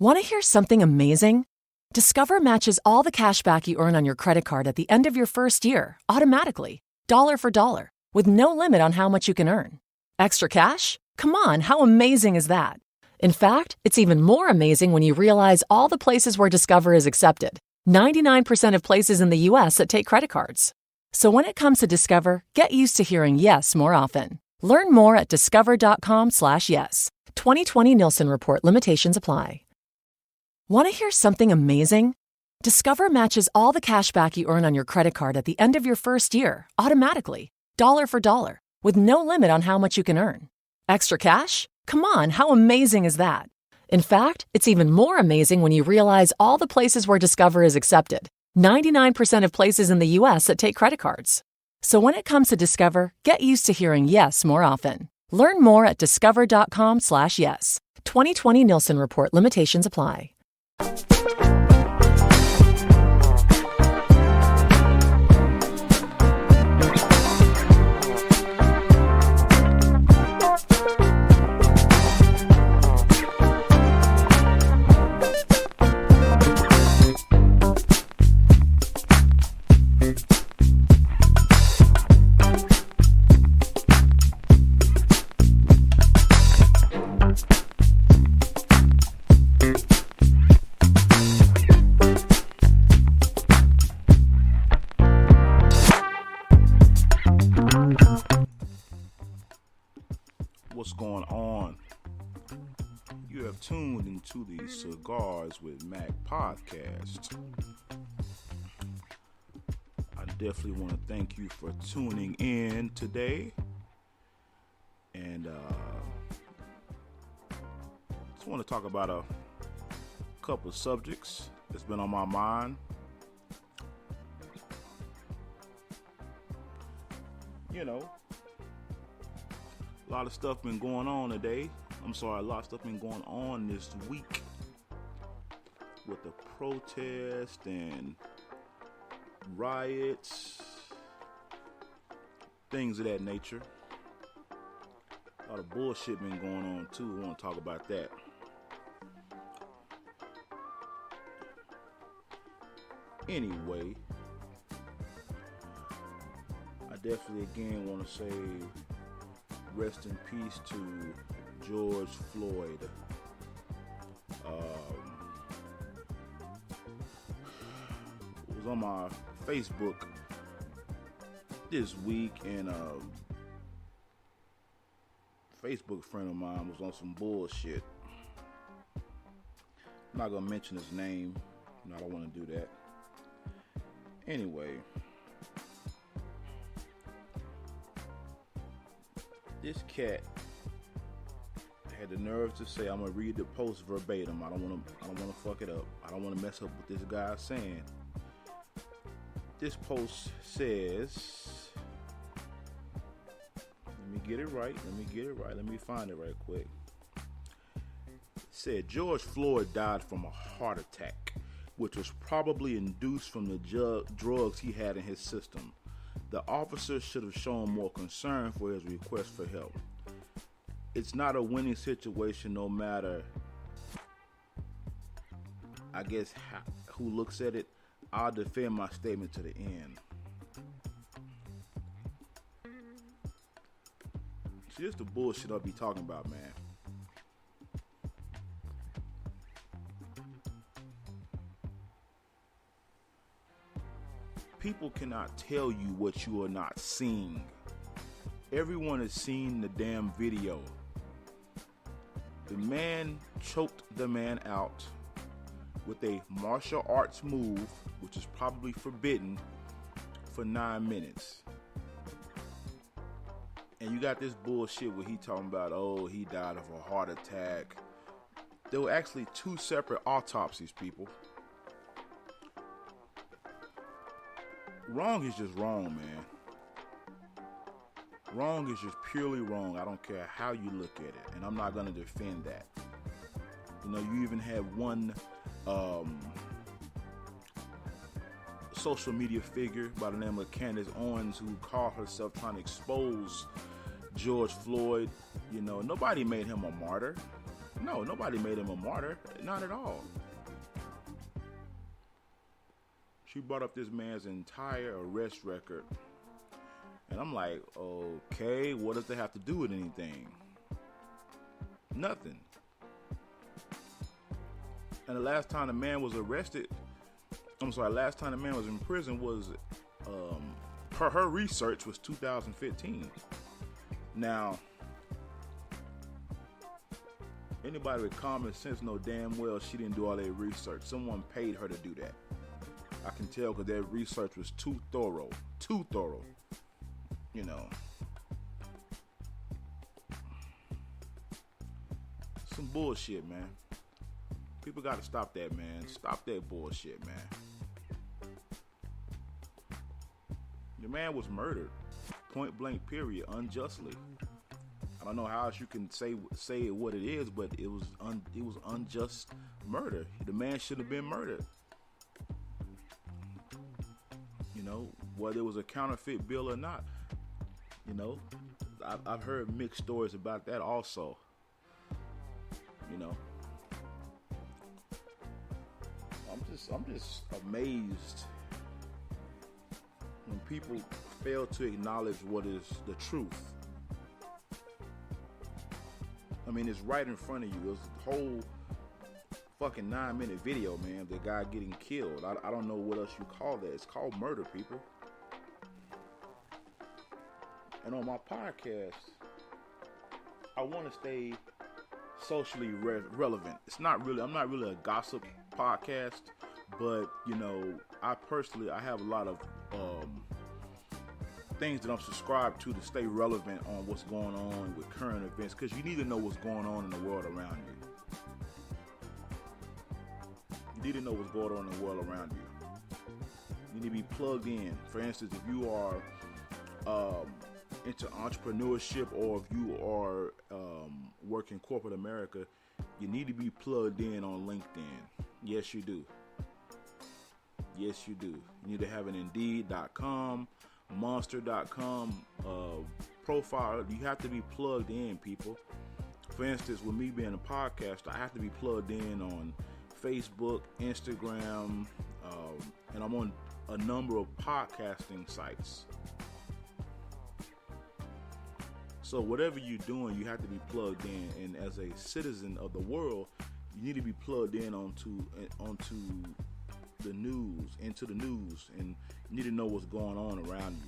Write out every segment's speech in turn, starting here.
Want to hear something amazing? Discover matches all the cash back you earn on your credit card at the end of your first year, automatically, dollar for dollar, with no limit on how much you can earn. Extra cash? Come on, how amazing is that? In fact, it's even more amazing when you realize all the places where Discover is accepted. 99% of places in the U.S. that take credit cards. So when it comes to Discover, get used to hearing yes more often. Learn more at discover.com/yes. 2020 Nielsen Report. Limitations apply. Want to hear something amazing? Discover matches all the cash back you earn on your credit card at the end of your first year, automatically, dollar for dollar, with no limit on how much you can earn. Extra cash? Come on, how amazing is that? In fact, it's even more amazing when you realize all the places where Discover is accepted. 99% of places in the U.S. that take credit cards. So when it comes to Discover, get used to hearing yes more often. Learn more at discover.com/yes. 2020 Nielsen Report. Limitations apply. What's going on? You have tuned into the Cigars with Mac podcast. I definitely want to thank you for tuning in today. And just want to talk about a couple of subjects that's been on my mind. You know, a lot of stuff been going on today. A lot of stuff been going on this week with the protest and riots, things of that nature. A lot of bullshit been going on too. We want to talk about that. Anyway, I definitely again want to say rest in peace to George Floyd. It was on my Facebook this week, and a Facebook friend of mine was on some bullshit. I'm not gonna mention his name. I don't want to do that. Anyway, this cat had the nerve to say, "I'm gonna read the post verbatim. I don't want to fuck it up. I don't want to mess up what this guy is saying." This post says, let me get it right. Let me find it right quick. It said, George Floyd died from a heart attack, which was probably induced from the drugs he had in his system. The officer should have shown more concern for his request for help. It's not a winning situation no matter, I guess, who looks at it. I'll defend my statement to the end. See, this is the bullshit I'll be talking about, man. People cannot tell you what you are not seeing. Everyone has seen the damn video. The man choked the man out with a martial arts move, which is probably forbidden, for 9 minutes. And you got this bullshit where he talking about, oh, he died of a heart attack. There were actually 2 separate autopsies, people. Wrong is just wrong, man. Wrong is just purely wrong. I don't care how you look at it. And I'm not going to defend that. You know, you even had one social media figure by the name of Candace Owens who called herself trying to expose George Floyd. You know, nobody made him a martyr. No, nobody made him a martyr. Not at all. She brought up this man's entire arrest record. And I'm like, okay, what does that have to do with anything? Nothing. And the last time the man was arrested, last time the man was in prison was, her research was 2015. Now, anybody with common sense know damn well she didn't do all that research. Someone paid her to do that. I can tell because that research was too thorough. You know. Some bullshit, man. People got to stop that, man. Stop that bullshit, man. The man was murdered. Point blank, period. Unjustly. I don't know how else you can say what it is, but it was unjust murder. The man shouldn't have been murdered. You know, whether it was a counterfeit bill or not. You know, I've heard mixed stories about that also. You know, I'm just amazed when people fail to acknowledge what is the truth. I mean, it's right in front of you. It's a whole fucking 9-minute video, man. The guy getting killed. I don't know what else you call that. It's called murder, people. And on my podcast, I want to stay socially relevant. I'm not really a gossip podcast, but you know, I have a lot of things that I'm subscribed to stay relevant on what's going on with current events, because you need to know what's going on in the world around you. You need to know what's going on in the world around you. You need to be plugged in. For instance, if you are into entrepreneurship, or if you are working corporate America, you need to be plugged in on LinkedIn. Yes, you do. Yes, you do. You need to have an Indeed.com, Monster.com profile. You have to be plugged in, people. For instance, with me being a podcaster, I have to be plugged in on Facebook, Instagram, and I'm on a number of podcasting sites. So whatever you're doing, you have to be plugged in. And as a citizen of the world, you need to be plugged in onto the news, and you need to know what's going on around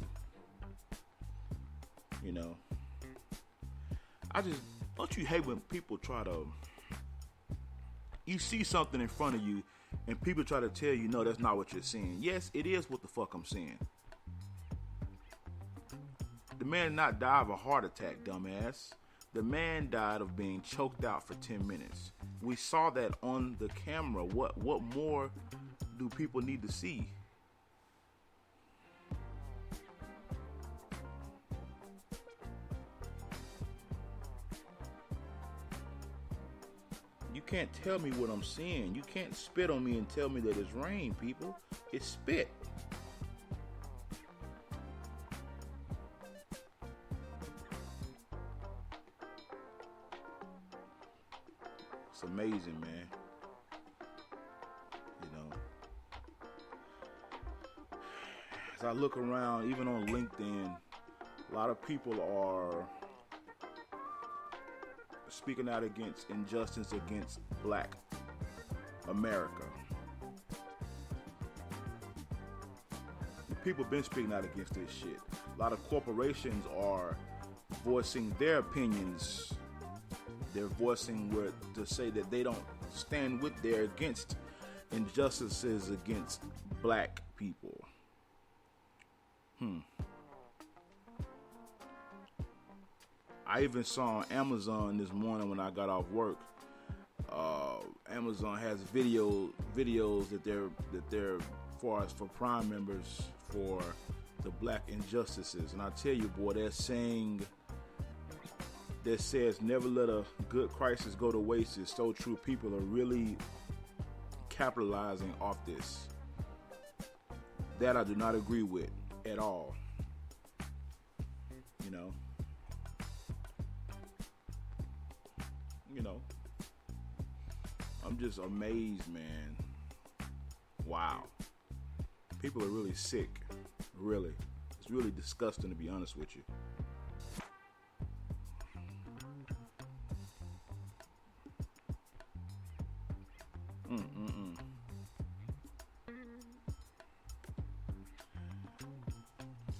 you. You know, don't you hate when people you see something in front of you and people try to tell you, no, that's not what you're seeing. Yes, it is what the fuck I'm seeing. The man did not die of a heart attack, dumbass. The man died of being choked out for 10 minutes. We saw that on the camera. What more do people need to see? You can't tell me what I'm seeing. You can't spit on me and tell me that it's rain, people. It's spit. It's amazing, man. You know, as I look around, even on LinkedIn, a lot of people are speaking out against injustice against Black America. People been speaking out against this shit. A lot of corporations are voicing their opinions. They're voicing to say that they don't stand with they're against injustices against Black people. I even saw on Amazon this morning when I got off work. Amazon has videos that they're for Prime members for the Black injustices, and I tell you, boy, they're saying that says never let a good crisis go to waste. It's so true. People are really capitalizing off this. That I do not agree with at all. You know, I'm just amazed, man. Wow. People are really sick. Really. It's really disgusting, to be honest with you.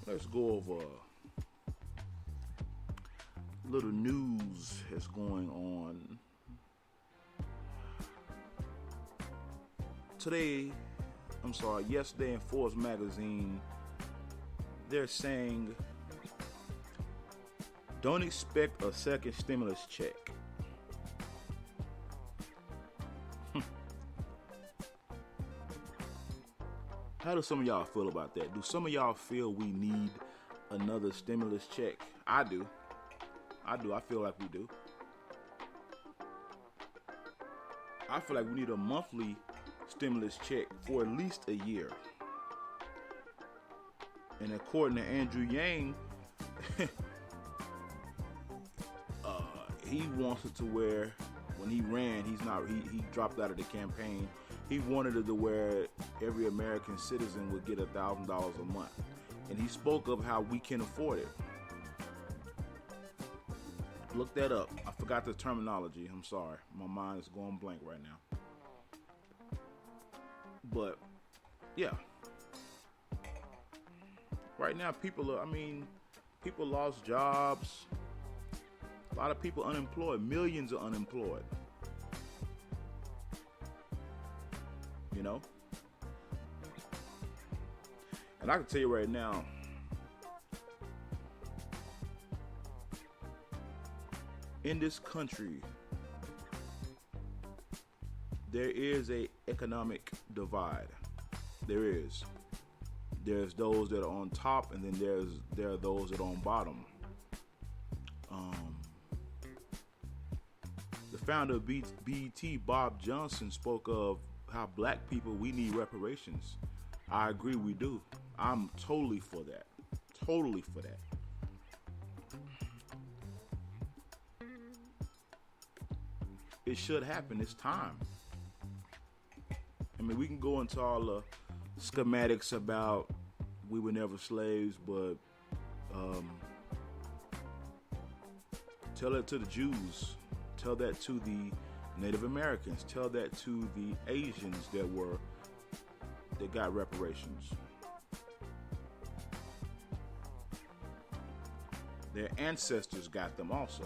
Let's go over a little news that's going on. Yesterday in Forbes magazine, they're saying, don't expect a second stimulus check. How do some of y'all feel about that? Do some of y'all feel we need another stimulus check? I do. I feel like we do. I feel like we need a monthly stimulus check for at least a year. And according to Andrew Yang, he wants it to where when he ran, he dropped out of the campaign. He wanted it to where every American citizen would get $1,000 a month. And he spoke of how we can afford it. Look that up. I forgot the terminology. I'm sorry. My mind is going blank right now. But, yeah. Right now, people lost jobs. A lot of people unemployed. Millions are unemployed. You know? And I can tell you right now, in this country, there is a economic divide. There is. There's those that are on top, and then there are those that are on bottom. The founder of BET, Bob Johnson, spoke of how black people, we need reparations. I agree, we do. I'm totally for that. Totally for that. It should happen. It's time. I mean, we can go into all the schematics about we were never slaves, but tell it to the Jews. Tell that to the Native Americans. Tell that to the Asians that got reparations. Their ancestors got them also.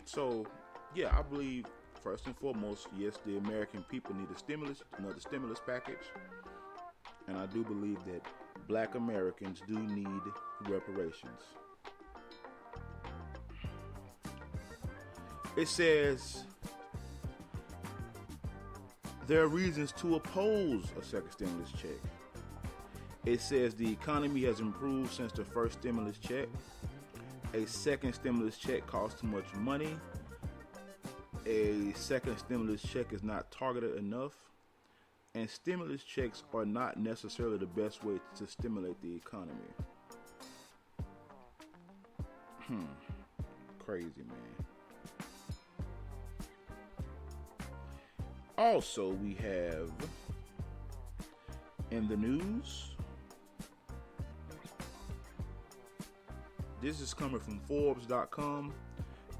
So, yeah, I believe first and foremost, yes, the American people need another stimulus package. And I do believe that black Americans do need reparations. It says there are reasons to oppose a second stimulus check. It says the economy has improved since the first stimulus check. A second stimulus check costs too much money. A second stimulus check is not targeted enough. And stimulus checks are not necessarily the best way to stimulate the economy. Crazy, man. Also, we have in the news, this is coming from Forbes.com.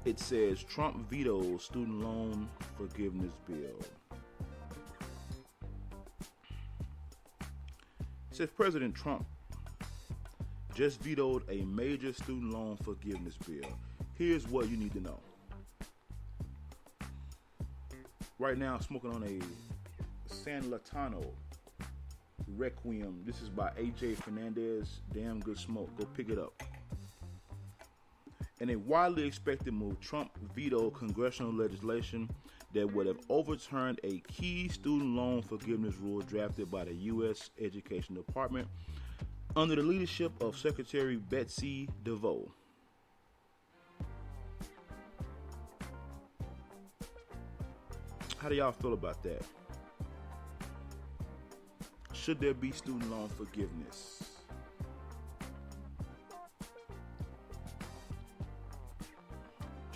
It says Trump vetoes student loan forgiveness bill. It says President Trump just vetoed a major student loan forgiveness bill. Here's what you need to know. Right now, I'm smoking on a San Latano Requiem. This is by AJ Fernandez. Damn good smoke. Go pick it up. In a widely expected move, Trump vetoed congressional legislation that would have overturned a key student loan forgiveness rule drafted by the U.S. Education Department under the leadership of Secretary Betsy DeVos. How do y'all feel about that? Should there be student loan forgiveness?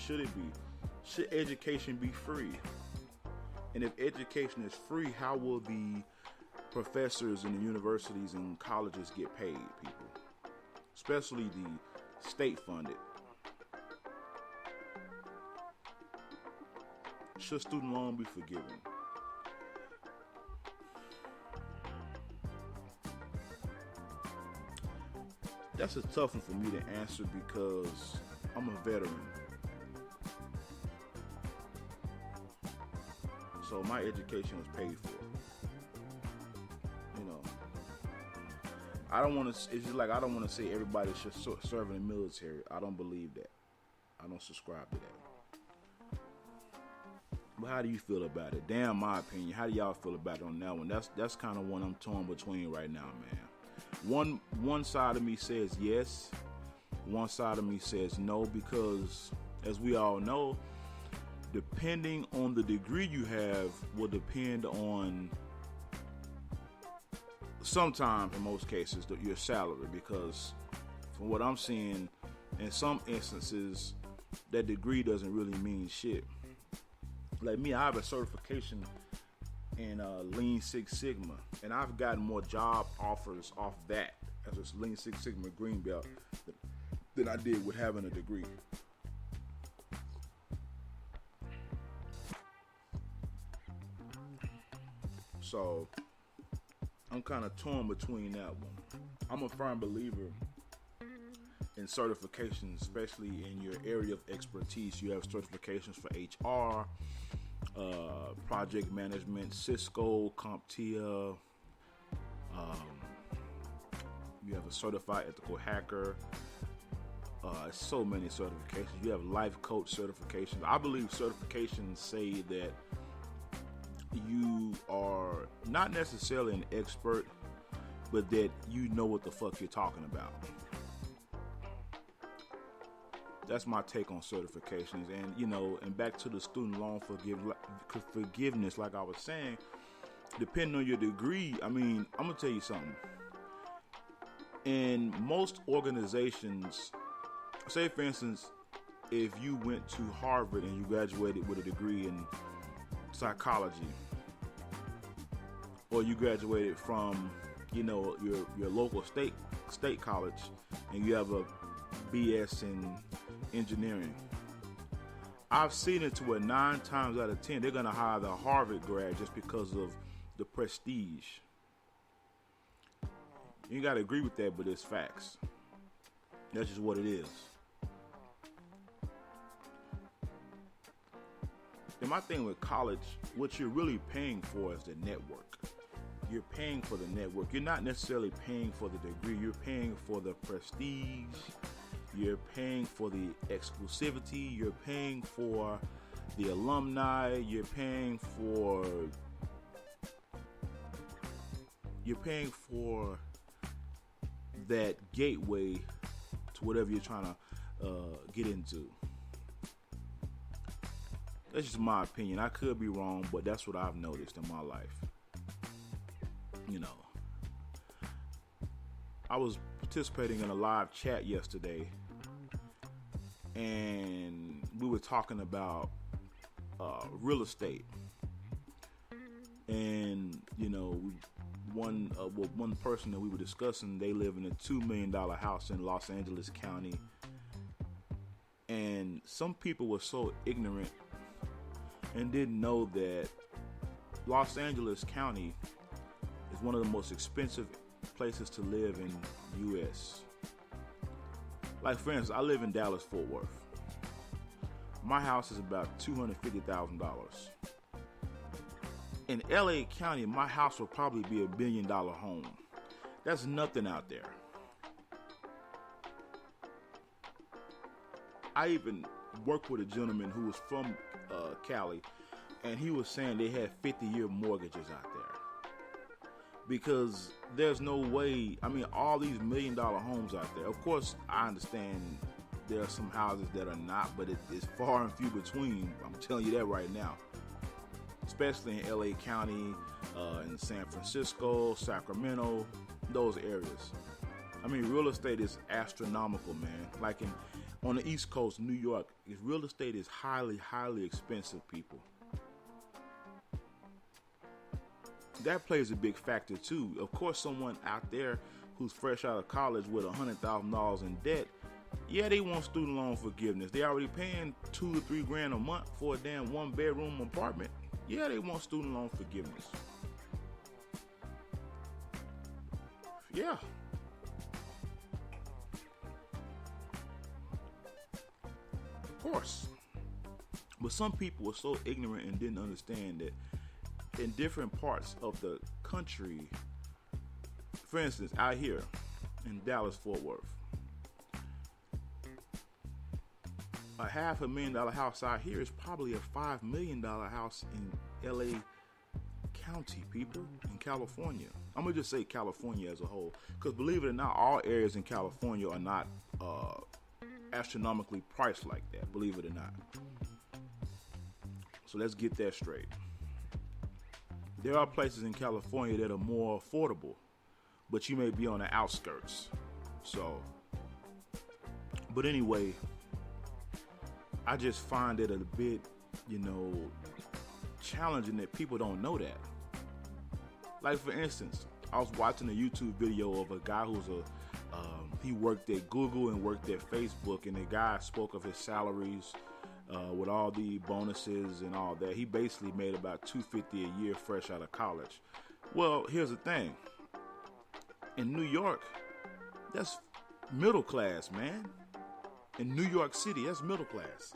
should it be? Should education be free? And if education is free, how will the professors in the universities and colleges get paid, people? Especially the state funded. Should student loan be forgiven? That's a tough one for me to answer because I'm a veteran. So my education was paid for. You know, I don't want to. It's just like I don't want to say everybody should serve in the military. I don't believe that. I don't subscribe to that. But how do you feel about it? Damn, my opinion. How do y'all feel about it on that one? That's kind of one I'm torn between right now, man. One side of me says yes. One side of me says no, because as we all know, depending on the degree you have will depend on, sometimes in most cases, your salary, because from what I'm seeing, in some instances, that degree doesn't really mean shit. Like me, I have a certification in Lean Six Sigma, and I've gotten more job offers off that as a Lean Six Sigma green belt than I did with having a degree. So I'm kind of torn between that one. I'm a firm believer in certifications, especially in your area of expertise. You have certifications for HR, project management, Cisco, CompTIA. You have a certified ethical hacker. So many certifications. You have life coach certifications. I believe certifications say that you are not necessarily an expert, but that you know what the fuck you're talking about. That's my take on certifications. And, you know, and back to the student loan forgiveness, like I was saying, depending on your degree, I mean, I'm going to tell you something. In most organizations, say for instance, if you went to Harvard and you graduated with a degree in psychology, or you graduated from, you know, your local state college, and you have a BS in engineering, I've seen it to where 9 times out of 10 they're gonna hire the Harvard grad just because of the prestige. You gotta agree with that, but it's facts. That's just what it is. And my thing with college, what you're really paying for is the network. You're paying for the network. You're not necessarily paying for the degree. You're paying for the prestige. You're paying for the exclusivity. You're paying for the alumni. You're paying for that gateway to whatever you're trying to get into. That's just my opinion. I could be wrong, but that's what I've noticed in my life. You know, I was participating in a live chat yesterday, and we were talking about real estate. And, you know, one person that we were discussing, they live in a $2 million house in Los Angeles County. And some people were so ignorant and didn't know that Los Angeles County is one of the most expensive places to live in U.S. Like, for instance, I live in Dallas-Fort Worth. My house is about $250,000. In L.A. County, my house will probably be $1 billion home. That's nothing out there. I even worked with a gentleman who was from Cali, and he was saying they had 50-year mortgages out there. Because there's no way, I mean, all these $1 million homes out there. Of course, I understand there are some houses that are not, but it's far and few between. I'm telling you that right now. Especially in LA County, in San Francisco, Sacramento, those areas. I mean, real estate is astronomical, man. Like On the East Coast, New York, real estate is highly, highly expensive, people. That plays a big factor too. Of course, someone out there who's fresh out of college with $100,000 in debt, yeah, they want student loan forgiveness. They already paying $2 to $3 grand a month for a damn 1-bedroom apartment. Yeah, they want student loan forgiveness. Yeah. Of course. But some people were so ignorant and didn't understand that in different parts of the country, for instance, out here in Dallas, Fort Worth, a $500,000 house out here is probably a $5 million house in LA County, people, in California. I'm gonna just say California as a whole, because believe it or not, all areas in California are not astronomically priced like that, believe it or not. So let's get that straight. There are places in California that are more affordable, but you may be on the outskirts. So, but anyway, I just find it a bit, challenging that people don't know that. Like, for instance, I was watching a YouTube video of a guy who's he worked at Google and worked at Facebook, and the guy spoke of his salaries with all the bonuses and all that. He basically made about $250 a year fresh out of college. Well, here's the thing. In New York, that's middle class, man. In New York City, that's middle class.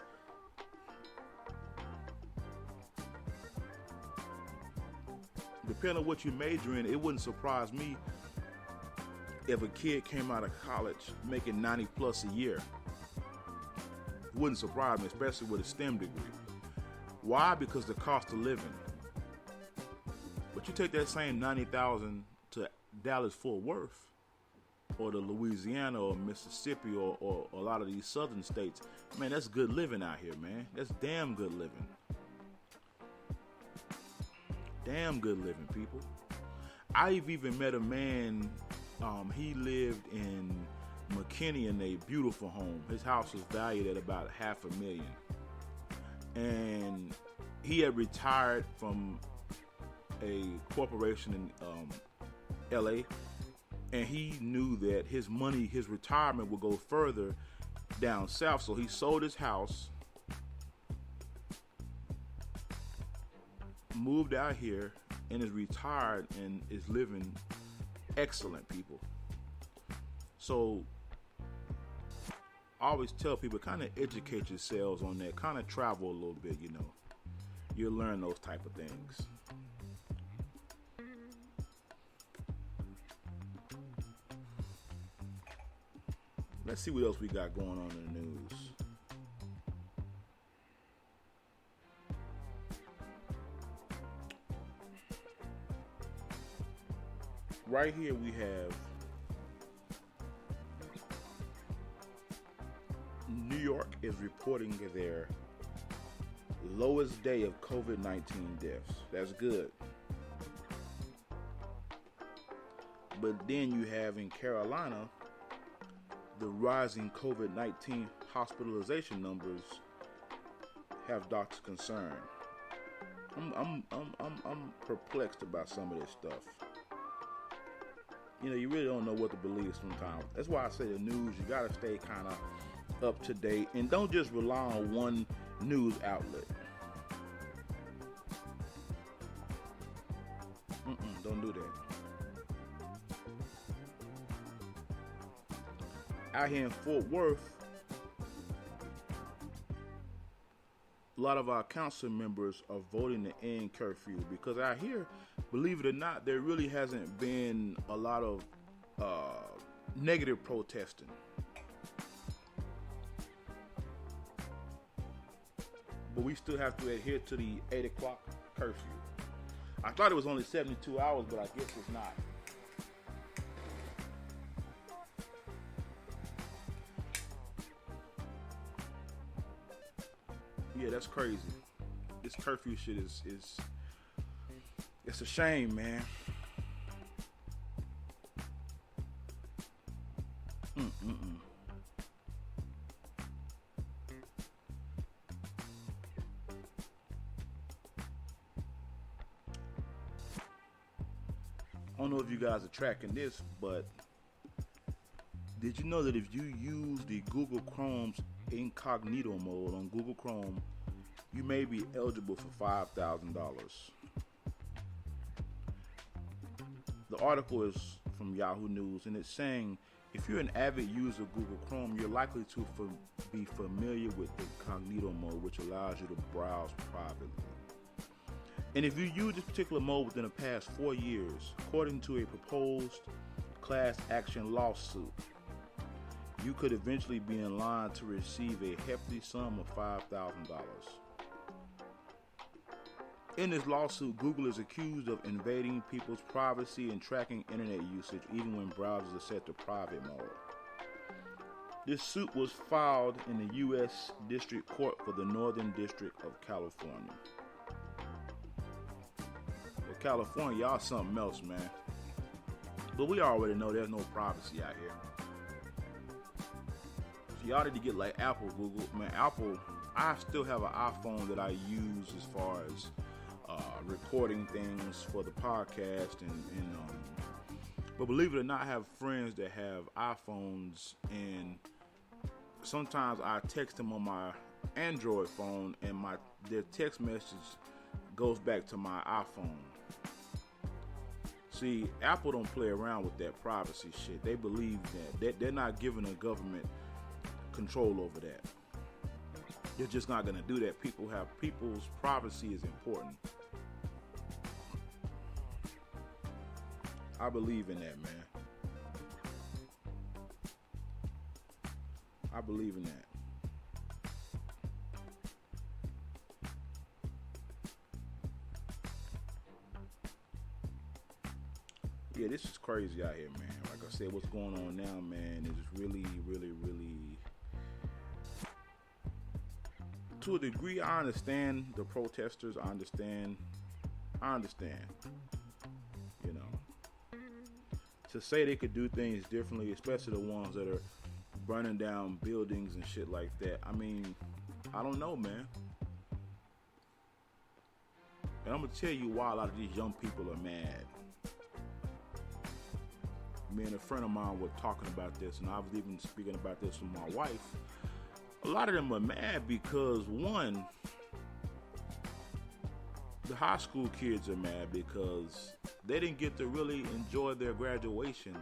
Depending on what you major in, it wouldn't surprise me if a kid came out of college making 90 plus a year. It wouldn't surprise me, especially with a STEM degree. Why? Because the cost of living. But you take that same 90,000 to Dallas Fort Worth, or to Louisiana or Mississippi or a lot of these southern states, man, that's good living out here, man. That's damn good living. Damn good living, people. I've even met a man, he lived in McKinney in a beautiful home. His house was valued at about $500,000. And he had retired from a corporation in LA, and he knew that his retirement would go further down south. So he sold his house, moved out here, and is retired and is living excellent, people. So I always tell people, kind of educate yourselves on that, kind of travel a little bit, You'll learn those type of things. Let's see what else we got going on in the news. Right here we have New York is reporting their lowest day of COVID-19 deaths. That's good. But then you have in Carolina, the rising COVID-19 hospitalization numbers have doctors concerned. I'm perplexed about some of this stuff. You really don't know what to believe sometimes. That's why I say the news, you gotta stay kind of up to date and don't just rely on one news outlet. Don't do that. Out here in Fort Worth, a lot of our council members are voting to end curfew because out here, believe it or not, there really hasn't been a lot of negative protesting. But we still have to adhere to the 8 o'clock curfew. I thought it was only 72 hours, but I guess it's not. Yeah, that's crazy. This curfew shit is it's a shame, man. don't know if you guys are tracking this, but did you know that if you use the Google Chrome's incognito mode on Google Chrome, you may be eligible for $5,000. The article is from Yahoo News, and it's saying if you're an avid user of Google Chrome, you're likely to be familiar with the incognito mode, which allows you to browse privately. And if you use this particular mode within the past 4 years, according to a proposed class action lawsuit, you could eventually be in line to receive a hefty sum of $5,000. In this lawsuit, Google is accused of invading people's privacy and tracking internet usage even when browsers are set to private mode. This suit was filed in the U.S. District Court for the Northern District of California. Well, California, y'all something else, man. But we already know there's no privacy out here. So y'all need to get like Apple, Google. Man, Apple, I still have an iPhone that I use as far as recording things for the podcast, but believe it or not, I have friends that have iPhones, and sometimes I text them on my Android phone, and their text message goes back to my iPhone. See, Apple don't play around with that privacy shit. They believe that they're not giving the government control over that. They're just not gonna do that. People's privacy is important. I believe in that, man. I believe in that. Yeah, this is crazy out here, man. Like I said, what's going on now, man, is really, really, really... To a degree, I understand the protesters. I understand. You know. To say they could do things differently, especially the ones that are burning down buildings and shit like that. I mean, I don't know, man. And I'm going to tell you why a lot of these young people are mad. Me and a friend of mine were talking about this, and I was even speaking about this with my wife. A lot of them are mad because, one, the high school kids are mad because they didn't get to really enjoy their graduation.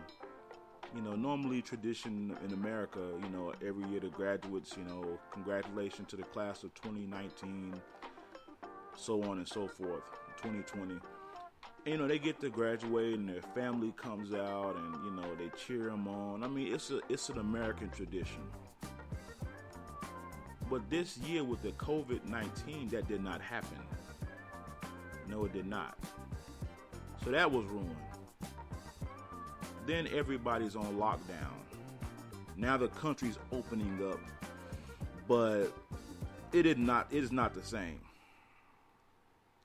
You know, normally tradition in America, you know, every year the graduates, you know, congratulations to the class of 2019, so on and so forth, 2020. You know, they get to graduate and their family comes out and, you know, they cheer them on. I mean, it's an American tradition. But this year with the COVID-19, that did not happen. No, it did not. So that was ruined. Then everybody's on lockdown. Now the country's opening up, but it is not the same.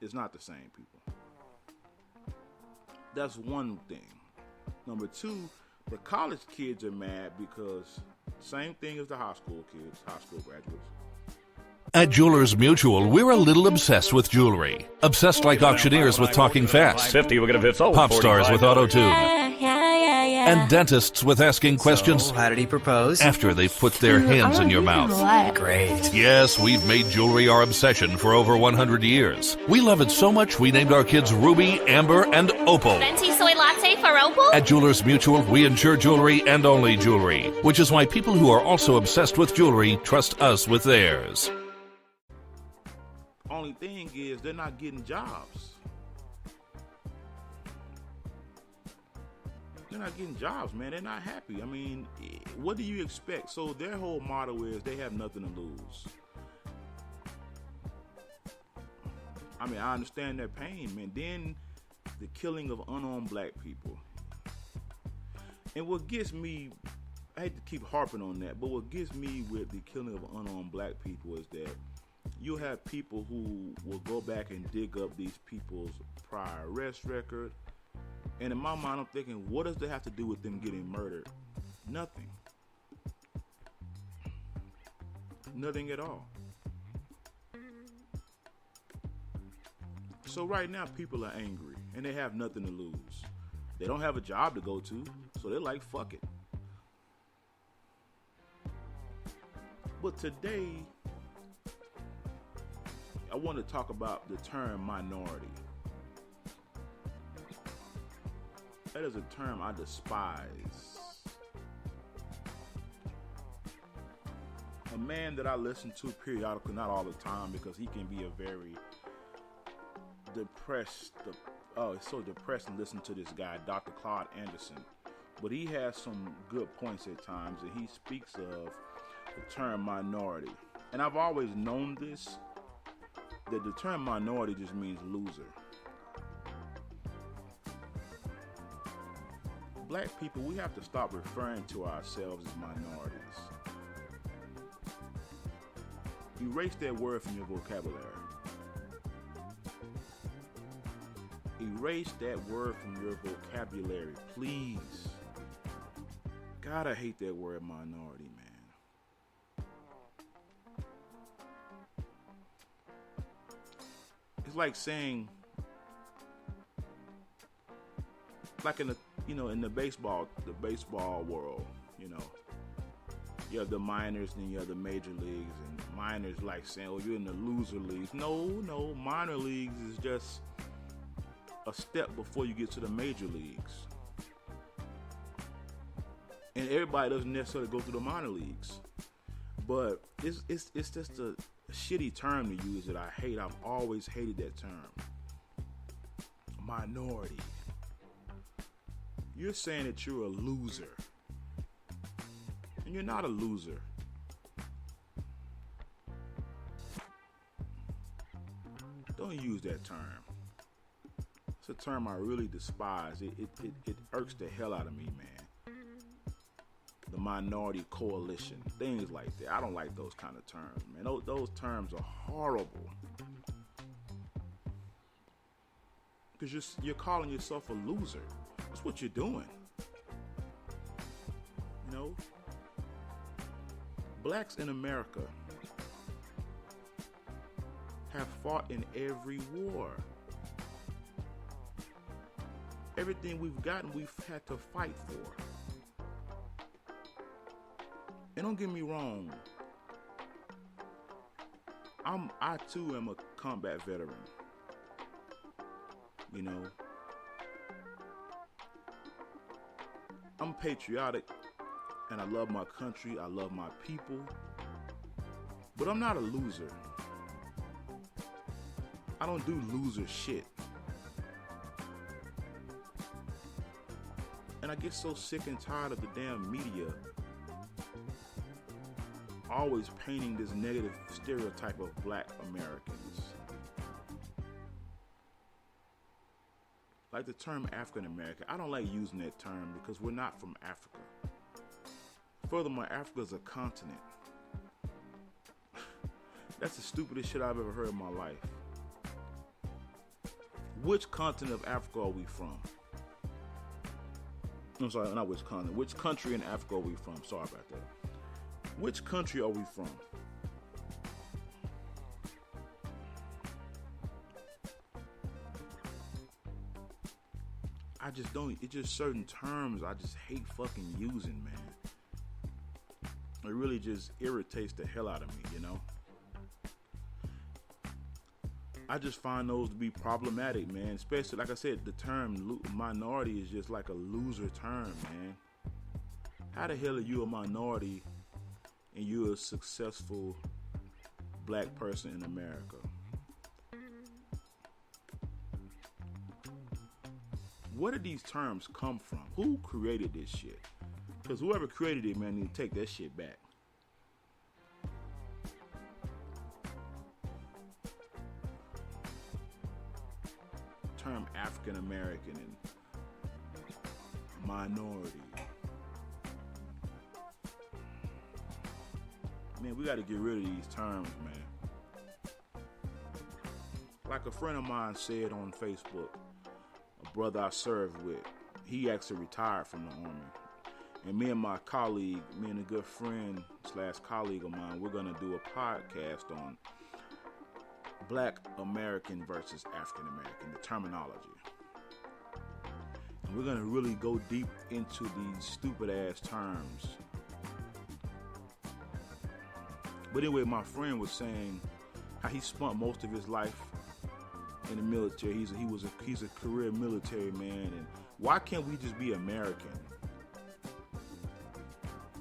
It's not the same, people. That's one thing. Number two, the college kids are mad because same thing as the high school kids, high school graduates. At Jewelers Mutual, we're a little obsessed with jewelry. Obsessed like auctioneers with talking fast. 50, we're going to sold. Pop stars with auto-tune. Yeah. And dentists with asking questions. So, how did he propose? After they've put their hands in your mouth. Great. Yes, we've made jewelry our obsession for over 100 years. We love it so much we named our kids Ruby, Amber, and Opal. Venti soy latte for Opal? At Jewelers Mutual, we insure jewelry and only jewelry, which is why people who are also obsessed with jewelry trust us with theirs. Only thing is they're not getting jobs. They're not getting jobs, man. They're not happy. I mean, what do you expect? So their whole motto is they have nothing to lose. I mean, I understand their pain, man. Then the killing of unarmed black people. And what gets me, I hate to keep harping on that, but what gets me with the killing of unarmed black people is that you'll have people who will go back and dig up these people's prior arrest record. And in my mind, I'm thinking, what does that have to do with them getting murdered? Nothing. Nothing at all. So right now, people are angry, and they have nothing to lose. They don't have a job to go to, so they're like, fuck it. But today, I want to talk about the term minority. That is a term I despise. A man that I listen to periodically, not all the time, because he can be a very depressed. It's so depressing listening to this guy, Dr. Claude Anderson. But he has some good points at times, and he speaks of the term minority. And I've always known this, that the term minority just means loser. Black people, we have to stop referring to ourselves as minorities. Erase that word from your vocabulary. Erase that word from your vocabulary, please. God, I hate that word minority, man. It's like saying, like in the, in the baseball world, you have the minors and you have the major leagues, and minors like saying, oh, you're in the loser leagues. No, minor leagues is just a step before you get to the major leagues. And everybody doesn't necessarily go through the minor leagues. But it's just a shitty term to use that I hate. I've always hated that term. Minority. You're saying that you're a loser. And you're not a loser. Don't use that term. It's a term I really despise. It irks the hell out of me, man. The minority coalition, things like that. I don't like those kind of terms, man. Those terms are horrible. Because you're calling yourself a loser. That's what you're doing. Blacks in America have fought in every war. Everything we've gotten, we've had to fight for. And don't get me wrong, I too am a combat veteran. I'm patriotic. And I love my country, I love my people, but I'm not a loser. I don't do loser shit. And I get so sick and tired of the damn media always painting this negative stereotype of black Americans. Like the term African American, I don't like using that term because we're not from Africa. Furthermore, Africa is a continent. That's the stupidest shit I've ever heard in my life. Which continent of Africa are we from? I'm sorry, not which continent. Which country in Africa are we from? Sorry about that. Which country are we from? I just don't, it's just certain terms I just hate fucking using, man. It really just irritates the hell out of me, I just find those to be problematic, man. Especially, like I said, the term minority is just like a loser term, man. How the hell are you a minority and you're a successful black person in America? Where did these terms come from? Who created this shit? Because whoever created it, man, need to take that shit back. Term African American and minority. Man, we got to get rid of these terms, man. Like a friend of mine said on Facebook, a brother I served with, he actually retired from the Army. And me and my colleague, me and a good friend / colleague of mine, we're going to do a podcast on Black American versus African American, the terminology. We're going to really go deep into these stupid ass terms. But anyway, my friend was saying how he spent most of his life in the military. He's a career military man, and why can't we just be American?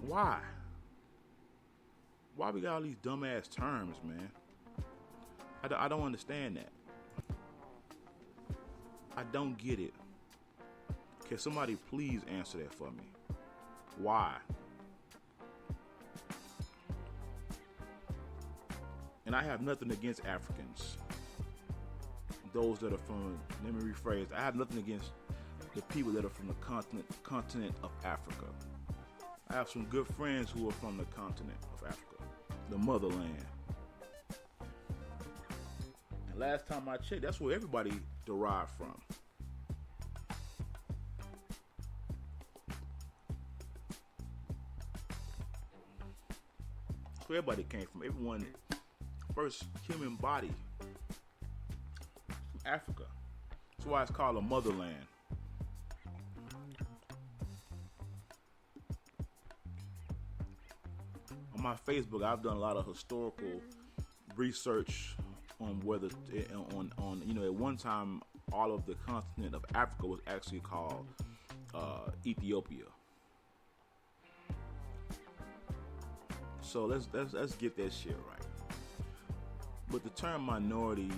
Why? Why we got all these dumbass terms, man? I don't understand that. I don't get it. Can somebody please answer that for me? Why? And I have nothing against Africans. Those that are from, let me rephrase, I have nothing against the people that are from the continent of Africa. I have some good friends who are from the continent of Africa, the motherland. And last time I checked, that's where everybody derived from. That's where everybody came from. Everyone, first human body from Africa. That's why it's called a motherland. On my Facebook, I've done a lot of historical research on whether, on at one time, all of the continent of Africa was actually called Ethiopia. So let's get that shit right. But the term minority,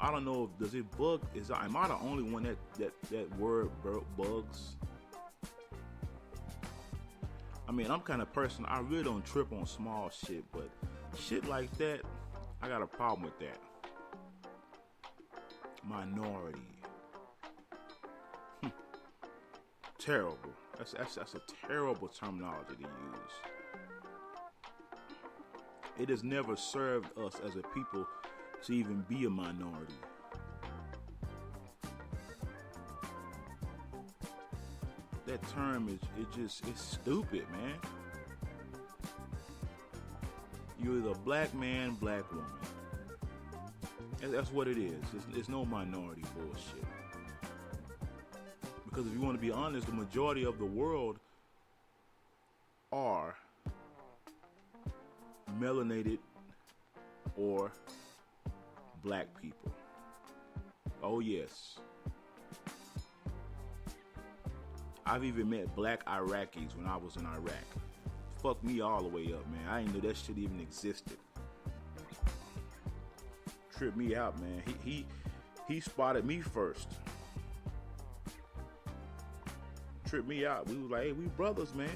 I don't know if does it bug. Am I the only one that word bugs? I mean, I'm kind of person. I really don't trip on small shit, but shit like that, I got a problem with that. Minority. Terrible. That's a terrible terminology to use. It has never served us as a people to even be a minority. That term it's stupid, man. You're either a black man, black woman. That's what it is. It's no minority bullshit. Because if you want to be honest, the majority of the world are melanated or black people. Oh yes. I've even met black Iraqis when I was in Iraq. Fucked me all the way up, man. I didn't know that shit even existed. Tripped me out, man. He spotted me first. Tripped me out. We was like, hey, we brothers, man.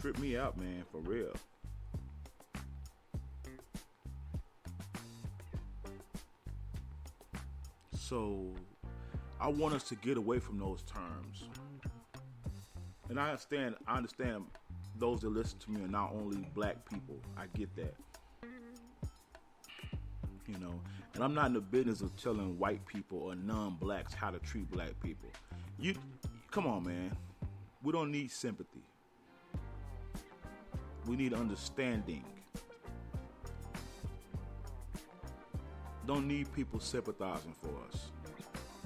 Tripped me out, man, for real. So, I want us to get away from those terms. And I understand those that listen to me are not only black people. I get that. And I'm not in the business of telling white people or non-blacks how to treat black people. Come on, man. We don't need sympathy. We need understanding. Don't need people sympathizing for us.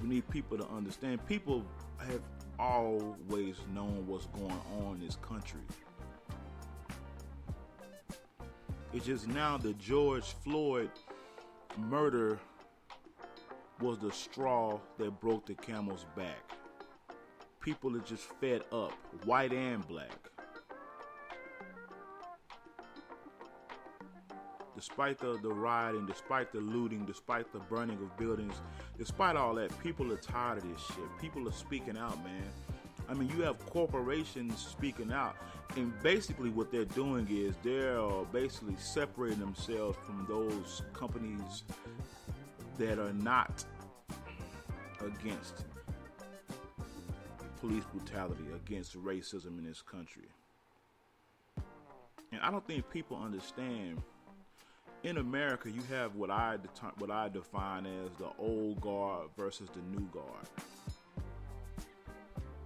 We need people to understand. People have always known what's going on in this country. It's just now the George Floyd murder was the straw that broke the camel's back. People are just fed up, white and black. Despite the rioting, despite the looting, despite the burning of buildings, despite all that, people are tired of this shit. People are speaking out, man. I mean, you have corporations speaking out, and basically what they're doing is they're basically separating themselves from those companies that are not against police brutality, against racism in this country. And I don't think people understand. In America, you have what I define as the old guard versus the new guard.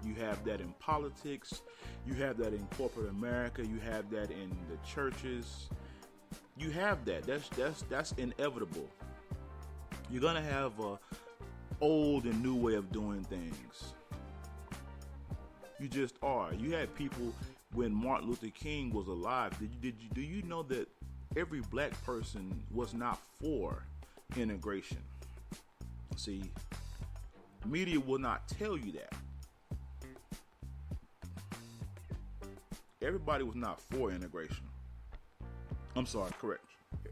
You have that in politics. You have that in corporate America. You have that in the churches. You have that. That's inevitable. You're gonna have a old and new way of doing things. You just are. You had people when Martin Luther King was alive. Do you know that every black person was not for integration? See, media will not tell you that. Everybody was not for integration. I'm sorry, correct.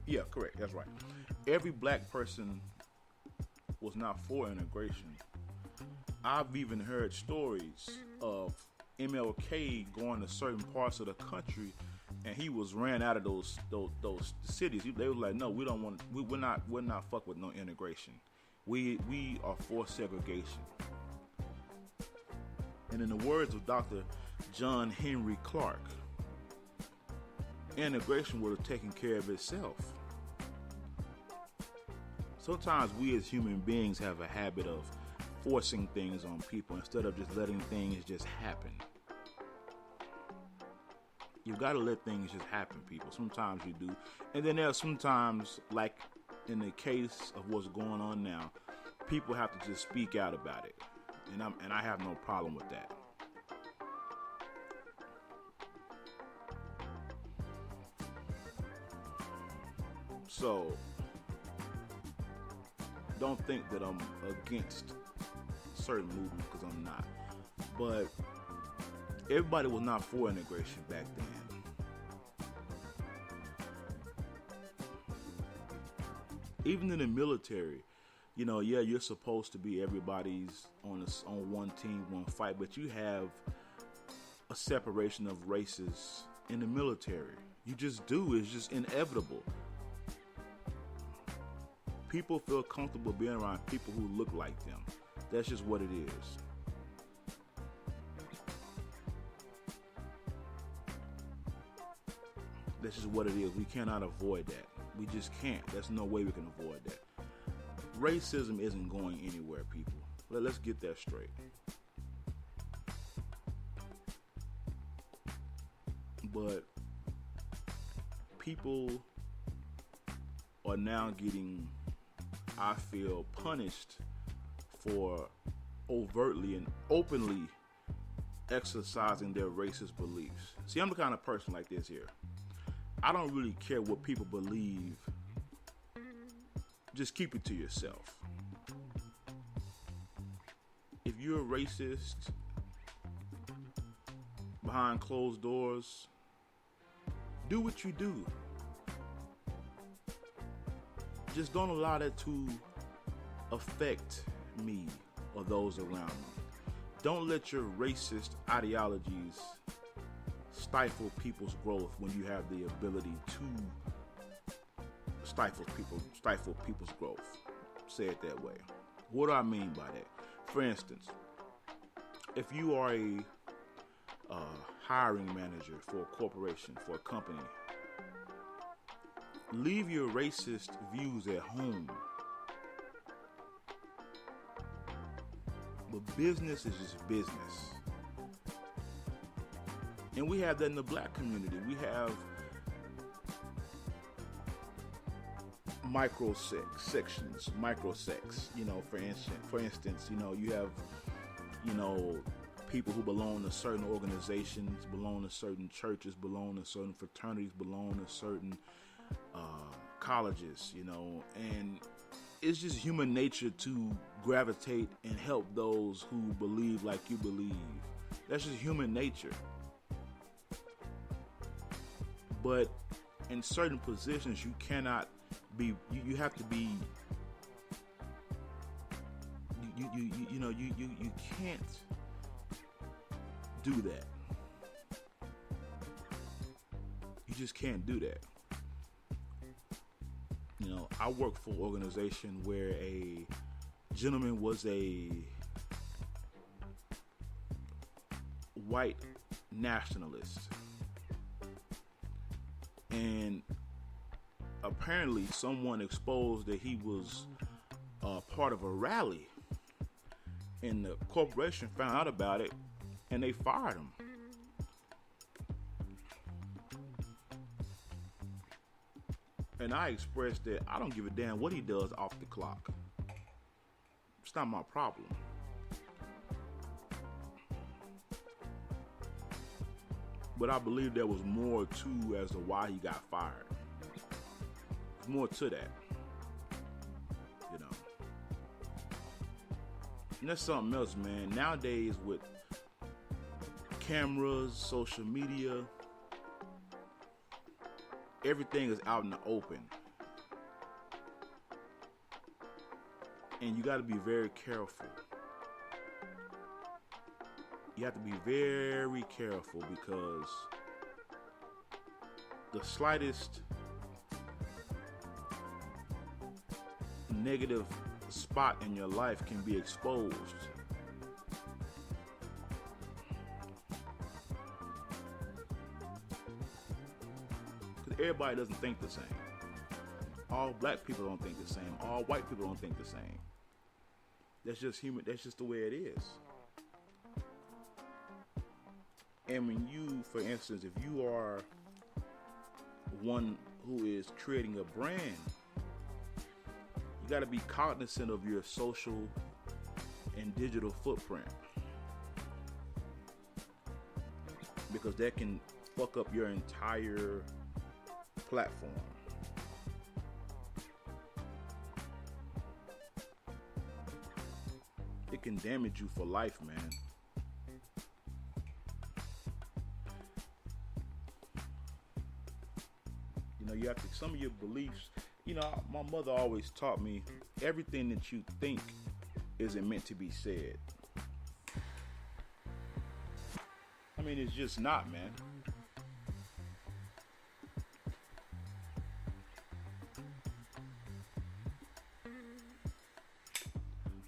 Yeah, correct. That's right. Every black person was not for integration. I've even heard stories of MLK going to certain parts of the country, and he was ran out of those cities. They were like, no, we don't want. We're not fuck with no integration. We are for segregation. And in the words of Dr. John Henry Clark, integration would have taken care of itself. Sometimes we as human beings have a habit of forcing things on people instead of just letting things just happen. You gotta let things just happen, people. Sometimes you do. And then there are sometimes, like in the case of what's going on now, people have to just speak out about it. And I have no problem with that. So don't think that I'm against certain movements, because I'm not. But everybody was not for integration back then. Even in the military, you know, yeah, you're supposed to be everybody's on one team, one fight, but you have a separation of races in the military. You just do. It's just inevitable. People feel comfortable being around people who look like them. That's just what it is. That's just what it is. We cannot avoid that. We just can't. There's no way we can avoid that. Racism isn't going anywhere, people. Let's get that straight. But people are now getting, I feel, punished for overtly and openly exercising their racist beliefs. See, I'm the kind of person like this here. I don't really care what people believe. Just keep it to yourself. If you're a racist behind closed doors, do what you do. Just don't allow that to affect me or those around me. Don't let your racist ideologies stifle people's growth when you have the ability to stifle people's growth. Say it that way. What do I mean by that? For instance, if you are a hiring manager for a corporation, for a company, leave your racist views at home. But business is just business. And we have that in the black community. We have sections, microsex. You know, for instance, you know, you have, you know, people who belong to certain organizations, belong to certain churches, belong to certain fraternities, belong to certain colleges, you know, and it's just human nature to gravitate and help those who believe like you believe. That's just human nature. But in certain positions, you cannot be. You have to be. You can't do that. You just can't do that. You know, I work for an organization where a gentleman was a white nationalist. And apparently someone exposed that he was part of a rally. And the corporation found out about it and they fired him. And I expressed that I don't give a damn what he does off the clock. It's not my problem. But I believe there was more to as to why he got fired. There's more to that. You know. And that's something else, man. Nowadays with cameras, social media, everything is out in the open. And you got to be very careful. You have to be very careful because the slightest negative spot in your life can be exposed. Because everybody doesn't think the same. All black people don't think the same. All white people don't think the same. That's just human. That's just the way it is. And when you, for instance, if you are one who is creating a brand, you got to be cognizant of your social and digital footprint, because that can fuck up your entire platform. It can damage you for life, man. You know, you have to, some of your beliefs, you know, my mother always taught me everything that you think isn't meant to be said. I mean, it's just not, man.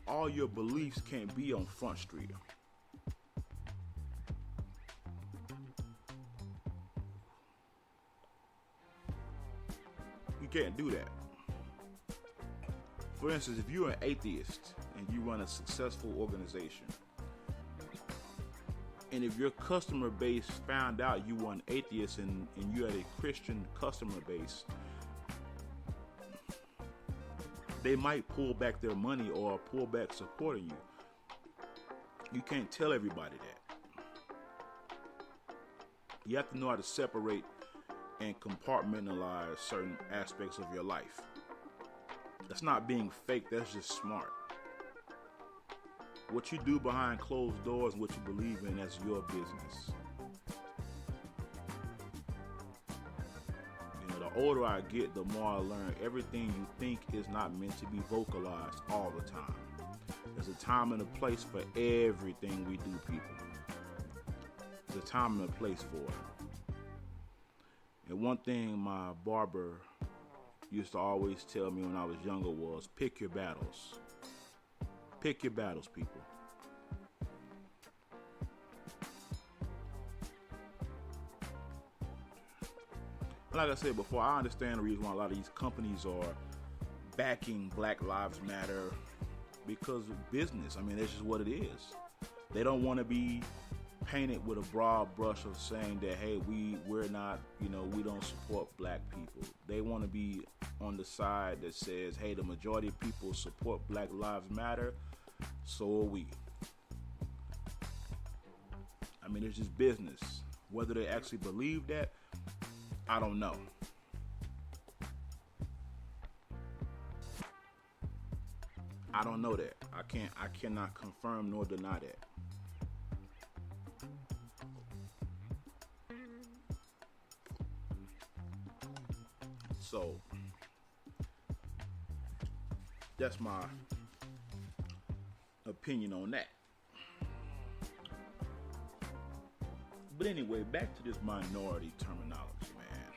All your beliefs can't be on Front Street. You can't do that. For instance, if you're an atheist and you run a successful organization, and if your customer base found out you were an atheist and you had a Christian customer base, they might pull back their money or pull back supporting you. You can't tell everybody that. You have to know how to separate and compartmentalize certain aspects of your life. That's not being fake, that's just smart. What you do behind closed doors and what you believe in, that's your business. The older I get, the more I learn everything you think is not meant to be vocalized all the time. There's a time and a place for everything we do, people. There's a time and a place for it. And one thing my barber used to always tell me when I was younger was, pick your battles. Pick your battles, people. Like I said before, I understand the reason why a lot of these companies are backing Black Lives Matter, because of business. I mean, that's just what it is. They don't want to be painted with a broad brush of saying that, hey, we're not, we don't support black people. They want to be on the side that says, hey, the majority of people support Black Lives Matter, so are we. I mean, it's just business. Whether they actually believe that, I don't know. I don't know that. I cannot confirm nor deny that. So that's my opinion on that. But anyway, back to this minority terminology, man.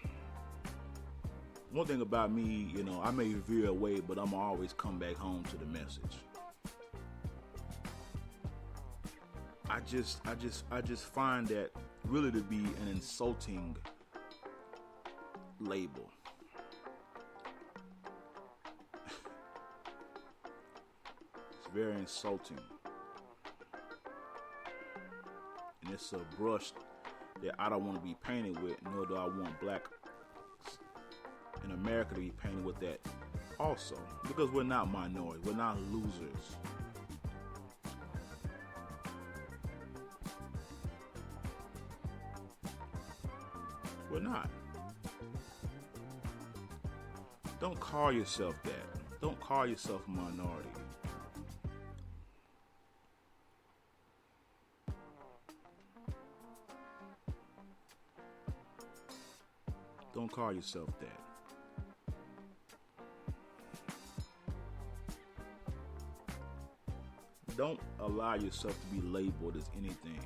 One thing about me, I may veer away, but I'm always come back home to the message. I just find that really to be an insulting label. It's very insulting. And it's a brush that I don't want to be painted with, nor do I want black in America to be painted with that also, because we're not minorities, we're not losers. We're not. Don't call yourself that. Don't call yourself a minority. Don't call yourself that. Don't allow yourself to be labeled as anything.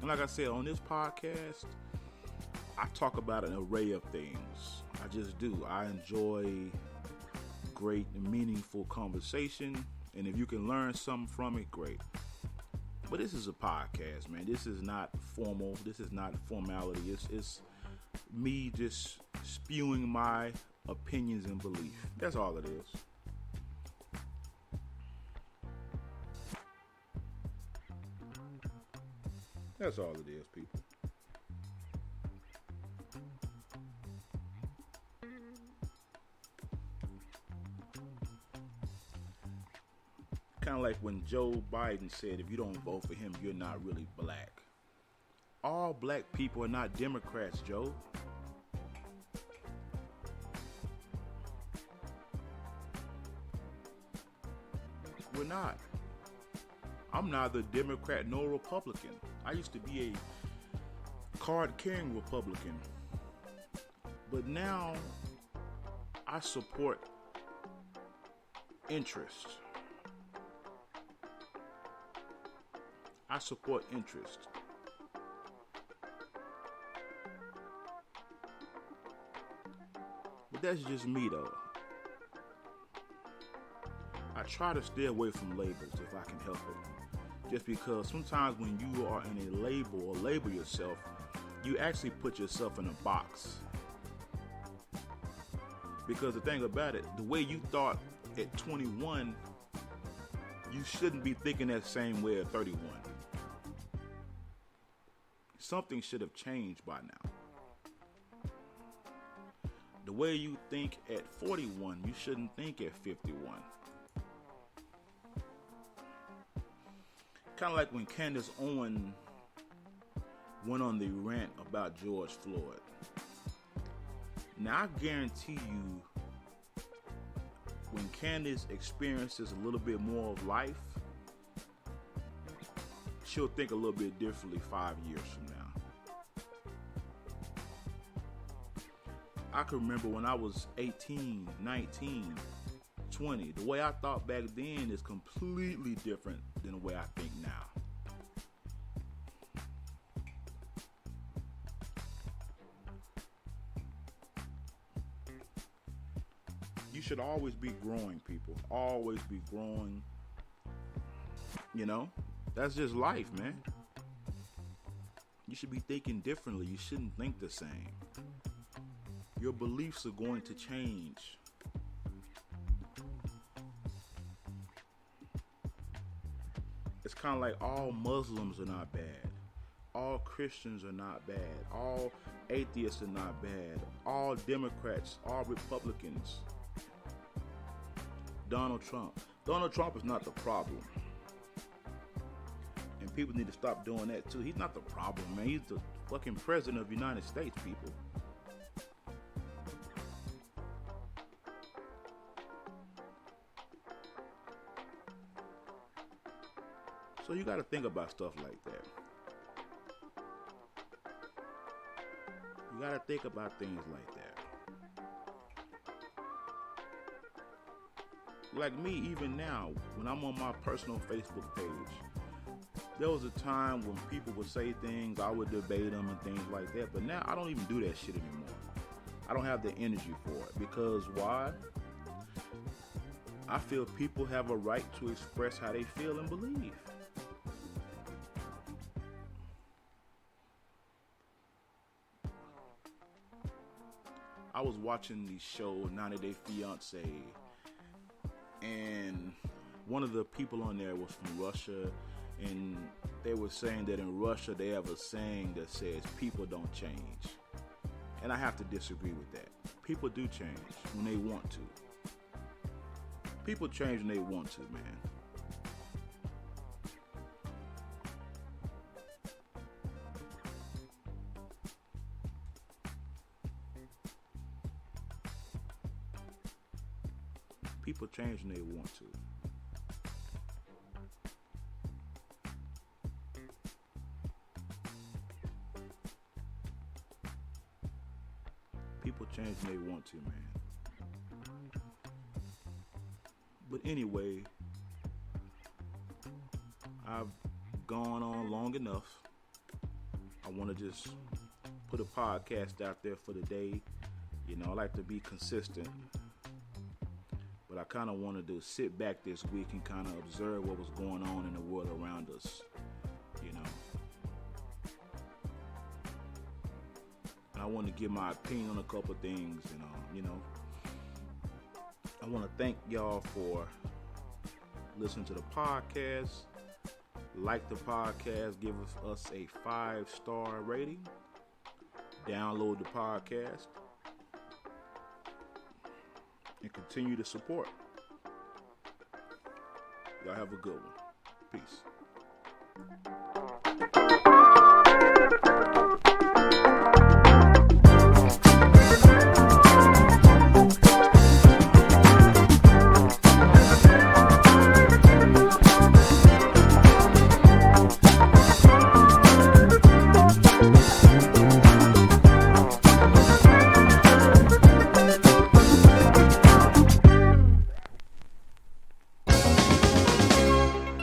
And like I said, on this podcast, I talk about an array of things. I just do. I enjoy great and meaningful conversation. And if you can learn something from it, great. But this is a podcast, man. This is not formal. This is not formality. It's me just spewing my opinions and belief. That's all it is. That's all it is, people. Kind of like when Joe Biden said, if you don't vote for him, you're not really black. All black people are not Democrats, Joe. We're not. I'm neither Democrat nor Republican. I used to be a card-carrying Republican. But now I support interest. I support interest. But that's just me, though. I try to stay away from labels if I can help it. Just because sometimes when you are in a label or label yourself, you actually put yourself in a box. Because the thing about it, the way you thought at 21, you shouldn't be thinking that same way at 31. Something should have changed by now. The way you think at 41, you shouldn't think at 51. Kind of like when Candace Owen went on the rant about George Floyd. Now, I guarantee you, when Candace experiences a little bit more of life, she'll think a little bit differently 5 years from now. I can remember when I was 18, 19, 20. The way I thought back then is completely different than the way I think now. You should always be growing, people. Always be growing. You know? That's just life, man. You should be thinking differently. You shouldn't think the same. Your beliefs are going to change. It's kind of like all Muslims are not bad. All Christians are not bad. All atheists are not bad. All Democrats, all Republicans. Donald Trump. Donald Trump is not the problem. And people need to stop doing that too. He's not the problem, man. He's the fucking president of the United States, people. So you got to think about stuff like that. You got to think about things like that. Like me, even now, when I'm on my personal Facebook page, there was a time when people would say things, I would debate them and things like that. But now I don't even do that shit anymore. I don't have the energy for it. Because why? I feel people have a right to express how they feel and believe. I was watching the show 90 Day Fiance, and one of the people on there was from Russia, and they were saying that in Russia they have a saying that says people don't change. And I have to disagree with that. People do change when they want to. People change when they want to, man. People change when they want to. People change when they want to, man. But anyway, I've gone on long enough. I want to just put a podcast out there for the day. You know, I like to be consistent. But I kind of wanted to sit back this week and kind of observe what was going on in the world around us, you know. And I want to give my opinion on a couple things, and you know. I want to thank y'all for listening to the podcast. Like the podcast, give us a 5-star rating. Download the podcast. And continue to support. Y'all have a good one. Peace.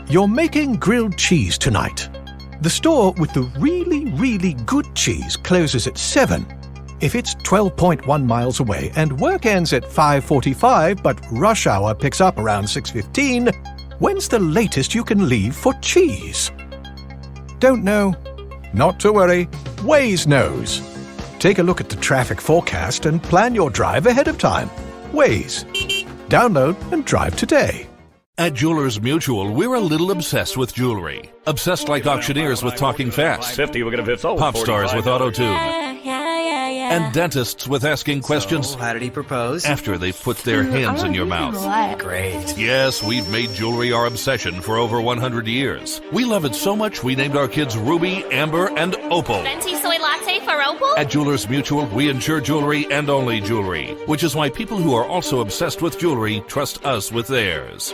You're making grilled cheese tonight. The store with the really, really good cheese closes at 7. If it's 12.1 miles away and work ends at 5:45 but rush hour picks up around 6:15, when's the latest you can leave for cheese? Don't know? Not to worry. Waze knows. Take a look at the traffic forecast and plan your drive ahead of time. Waze. Download and drive today. At Jewelers Mutual, we're a little obsessed with jewelry. Obsessed like auctioneers with talking fast. 50, we're going to sold. Pop stars with auto-tune. Yeah. And dentists with asking questions So, how did he propose? after they've put their hands in your mouth. Great. Yes, we've made jewelry our obsession for over 100 years. We love it so much we named our kids Ruby, Amber, and Opal. Venti soy latte for Opal? At Jewelers Mutual, we insure jewelry and only jewelry, which is why people who are also obsessed with jewelry trust us with theirs.